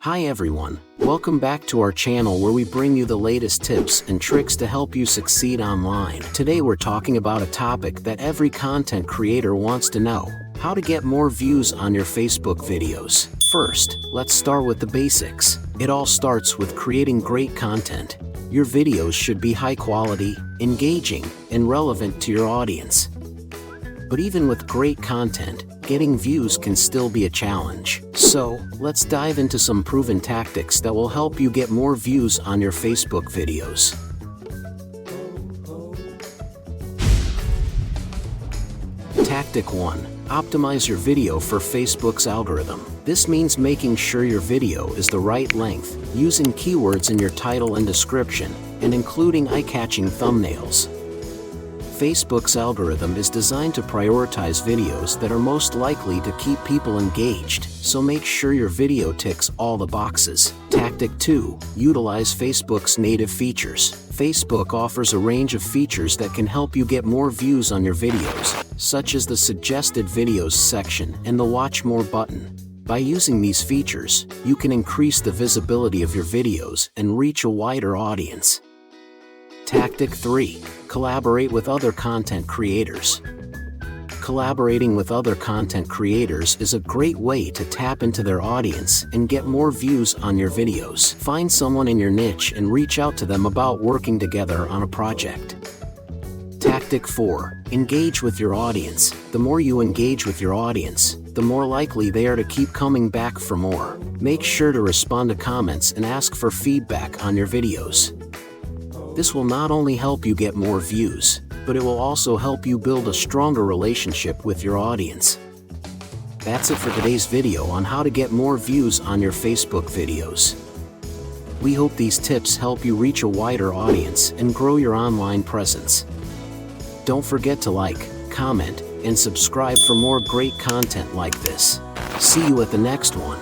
Hi everyone, welcome back to our channel where we bring you the latest tips and tricks to help you succeed online. Today we're talking about a topic that every content creator wants to know: how to get more views on your Facebook videos. First, let's start with the basics. It all starts with creating great content. Your videos should be high quality, engaging, and relevant to your audience. But even with great content, getting views can still be a challenge. So, let's dive into some proven tactics that will help you get more views on your Facebook videos. Tactic 1. Optimize your video for Facebook's algorithm. This means making sure your video is the right length, using keywords in your title and description, and including eye-catching thumbnails. Facebook's algorithm is designed to prioritize videos that are most likely to keep people engaged, so make sure your video ticks all the boxes. Tactic 2. Utilize Facebook's native features. Facebook offers a range of features that can help you get more views on your videos, such as the Suggested Videos section and the Watch More button. By using these features, you can increase the visibility of your videos and reach a wider audience. Tactic 3. Collaborate with other content creators. Collaborating with other content creators is a great way to tap into their audience and get more views on your videos. Find someone in your niche and reach out to them about working together on a project. Tactic 4. Engage with your audience. The more you engage with your audience, the more likely they are to keep coming back for more. Make sure to respond to comments and ask for feedback on your videos. This will not only help you get more views, but it will also help you build a stronger relationship with your audience. That's it for today's video on how to get more views on your Facebook videos. We hope these tips help you reach a wider audience and grow your online presence. Don't forget to like, comment, and subscribe for more great content like this. See you at the next one.